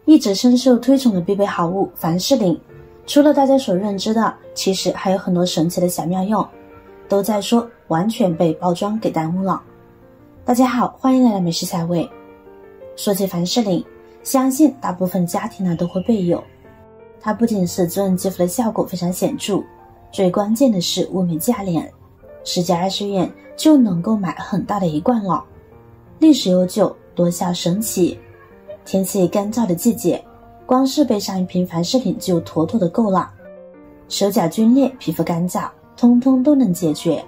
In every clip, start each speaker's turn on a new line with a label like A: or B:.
A: 一直深受推崇的必备好物凡士林，除了大家所认知的，其实还有很多神奇的小妙用，都在说完全被包装给耽误了。大家好，欢迎来到美食彩味。说起凡士林，相信大部分家庭都会备有。它不仅是滋润肌肤的效果非常显著，最关键的是物美价廉，10加20元就能够买很大的一罐了。历史悠久，多效神奇。天气干燥的季节，光是备上一瓶凡士林就妥妥的够了。手脚皲裂、皮肤干燥，通通都能解决。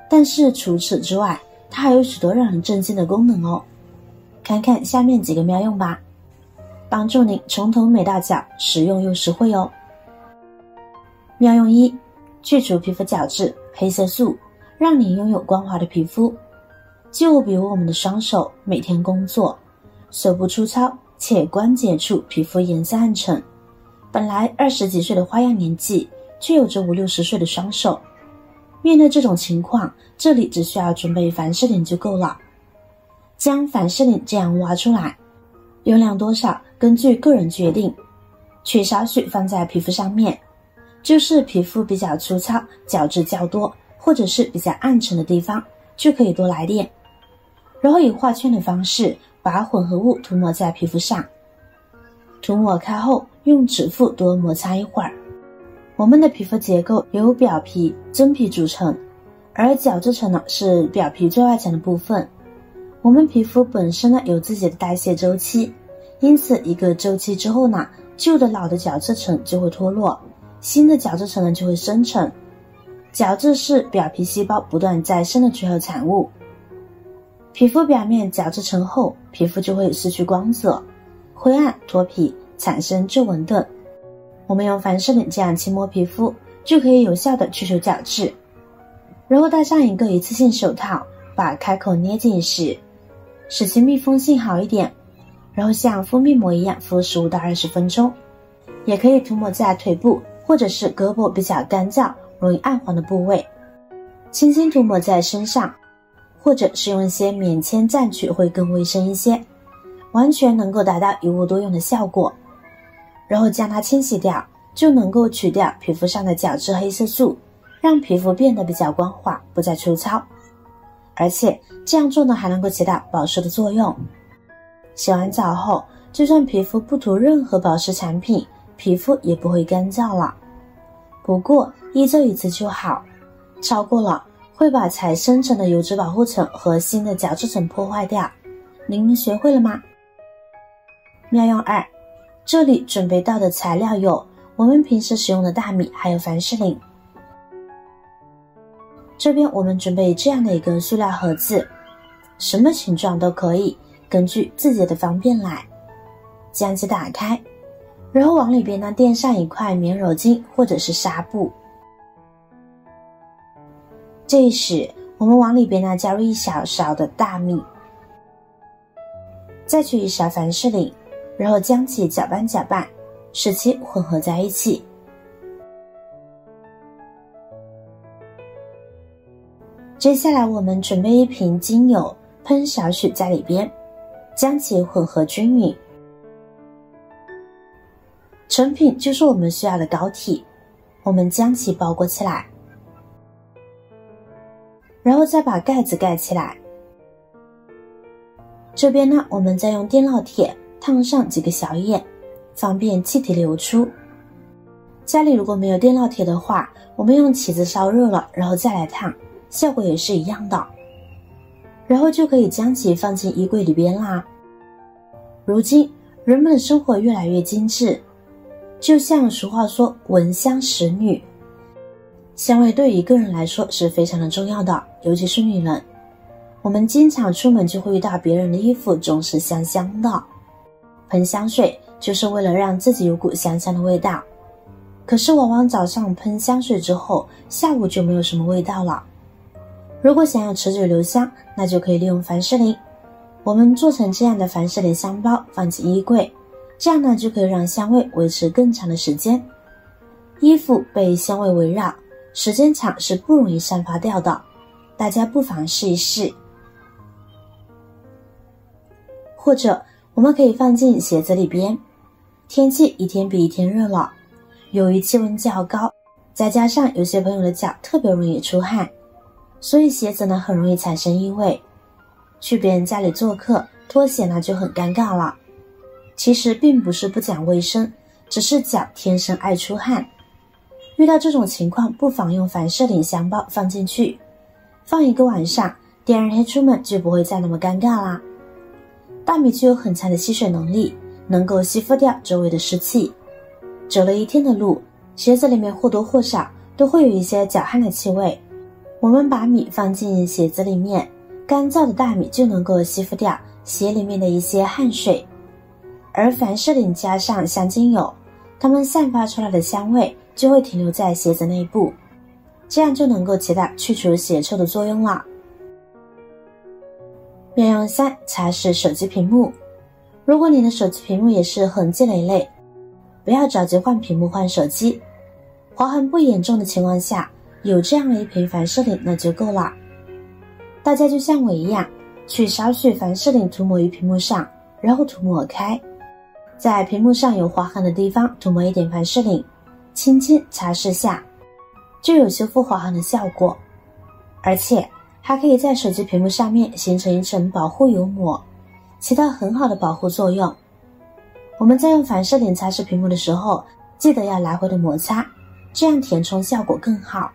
A: 但是除此之外，它还有许多让人震惊的功能哦。看看下面几个妙用吧，帮助您从头美到脚，实用又实惠哦。妙用1，去除皮肤角质、黑色素，让你拥有光滑的皮肤。就比如我们的双手，每天工作，手部粗糙且关节处皮肤颜色暗沉，本来20几岁的花样年纪，却有着50、60岁的双手。面对这种情况，这里只需要准备凡士林就够了。将凡士林这样挖出来，用量多少根据个人决定，取少许放在皮肤上面，就是皮肤比较粗糙、角质较多或者是比较暗沉的地方，就可以多来点。然后以画圈的方式把混合物涂抹在皮肤上，涂抹开后用指腹多摩擦一会儿。我们的皮肤结构由表皮、真皮组成，而角质层是表皮最外层的部分。我们皮肤本身有自己的代谢周期，因此一个周期之后旧的老的角质层就会脱落，新的角质层就会生成。角质是表皮细胞不断再生的最后产物。皮肤表面角质层厚，皮肤就会失去光泽、灰暗、脱皮，产生皱纹等。我们用凡士林这样轻摸皮肤，就可以有效的去除角质。然后戴上一个一次性手套，把开口捏紧时，使其密封性好一点，然后像敷面膜一样敷15到20分钟。也可以涂抹在腿部或者是胳膊比较干燥、容易暗黄的部位，轻轻涂抹在身上，或者是用一些棉签蘸取会更卫生一些，完全能够达到一物多用的效果。然后将它清洗掉，就能够取掉皮肤上的角质黑色素，让皮肤变得比较光滑，不再粗糙。而且这样做还能够起到保湿的作用。洗完澡后，就算皮肤不涂任何保湿产品，皮肤也不会干燥了。不过1周1次就好，超过了会把才生成的油脂保护层和新的角质层破坏掉。您学会了吗？妙用2，这里准备到的材料有我们平时使用的大米，还有凡士林。这边我们准备这样的一个塑料盒子，什么形状都可以，根据自己的方便来。将其打开，然后往里边垫上一块棉柔巾或者是纱布。这时我们往里边加入一小勺的大米，再取一勺凡士林，然后将其搅拌搅拌，使其混合在一起。接下来我们准备一瓶精油，喷少许在里边，将其混合均匀。成品就是我们需要的膏体，我们将其包裹起来，然后再把盖子盖起来。这边我们再用电烙铁烫上几个小眼，方便气体流出。家里如果没有电烙铁的话，我们用起子烧热了，然后再来烫，效果也是一样的。然后就可以将其放进衣柜里边啦。如今人们的生活越来越精致，就像俗话说闻香识女，香味对于一个人来说是非常的重要的，尤其是女人。我们经常出门就会遇到别人的衣服总是香香的，喷香水就是为了让自己有股香香的味道。可是往往早上喷香水之后，下午就没有什么味道了。如果想要持久留香，那就可以利用凡士林。我们做成这样的凡士林香包，放进衣柜，这样就可以让香味维持更长的时间。衣服被香味围绕，时间长是不容易散发掉的，大家不妨试一试。或者我们可以放进鞋子里边，天气一天比一天热了，由于气温较高，再加上有些朋友的脚特别容易出汗，所以鞋子呢很容易产生异味。去别人家里做客，脱鞋呢就很尴尬了。其实并不是不讲卫生，只是脚天生爱出汗。遇到这种情况，不妨用凡士林香包放进去，放1个晚上，第2天出门就不会再那么尴尬啦。大米具有很强的吸水能力，能够吸附掉周围的湿气。走了1天的路，鞋子里面或多或少都会有一些脚汗的气味。我们把米放进鞋子里面，干燥的大米就能够吸附掉鞋里面的一些汗水。而凡士林加上香精油，它们散发出来的香味就会停留在鞋子内部，这样就能够起到去除鞋臭的作用了。妙用3：擦拭手机屏幕。如果你的手机屏幕也是痕迹累累，不要着急换屏幕换手机，划痕不严重的情况下，有这样的一瓶凡士林那就够了。大家就像我一样，取少许凡士林涂抹于屏幕上，然后涂抹开，在屏幕上有划痕的地方涂抹一点凡士林，轻轻擦拭下，就有修复划痕的效果。而且还可以在手机屏幕上面形成一层保护油膜，起到很好的保护作用。我们在用凡士林擦拭屏幕的时候，记得要来回的摩擦，这样填充效果更好。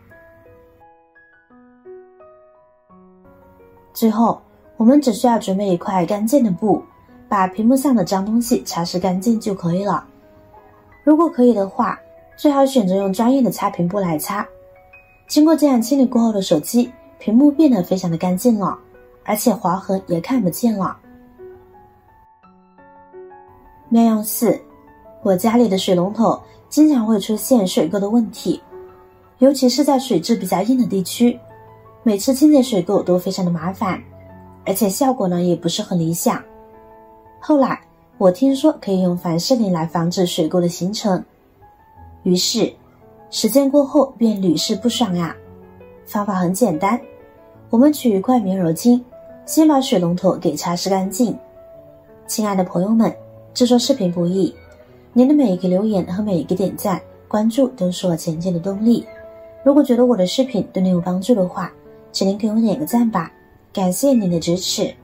A: 最后，我们只需要准备一块干净的布，把屏幕上的脏东西擦拭干净就可以了。如果可以的话，最好选择用专业的擦屏布来擦。经过这样清理过后的手机，屏幕变得非常的干净了，而且划痕也看不见了。妙用4：我家里的水龙头经常会出现水垢的问题，尤其是在水质比较硬的地区，每次清洁水垢都非常的麻烦，而且效果呢也不是很理想。后来我听说可以用凡士林来防止水垢的形成，于是实践过后便屡试不爽呀。方法很简单，我们取一块棉柔巾，先把水龙头给擦拭干净。亲爱的朋友们，制作视频不易，您的每一个留言和每一个点赞关注都是我前进的动力。如果觉得我的视频对您有帮助的话，请您给我点个赞吧，感谢您的支持。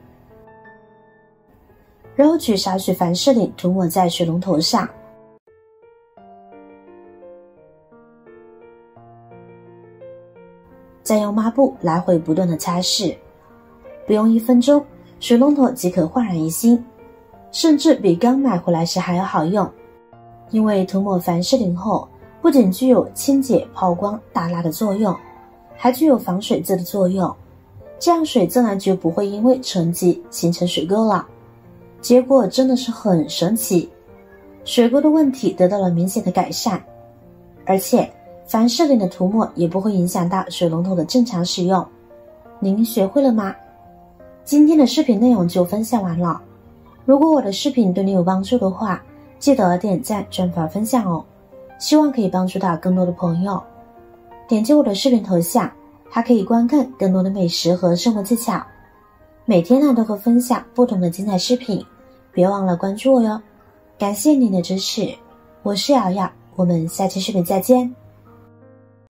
A: 然后取少许凡士林涂抹在水龙头上，再用抹布来回不断的擦拭，不用1分钟，水龙头即可焕然一新，甚至比刚买回来时还要好用。因为涂抹凡士林后，不仅具有清洁、抛光、打蜡的作用，还具有防水渍的作用，这样水渍呢就不会因为沉积形成水垢了。结果真的是很神奇，水垢的问题得到了明显的改善，而且凡士林的涂抹也不会影响到水龙头的正常使用。您学会了吗？今天的视频内容就分享完了。如果我的视频对你有帮助的话，记得点赞、转发、分享哦，希望可以帮助到更多的朋友。点击我的视频头像，还可以观看更多的美食和生活技巧。每天呢都会分享不同的精彩视频，别忘了关注我哟。感谢您的支持，我是瑶瑶，我们下期视频再见。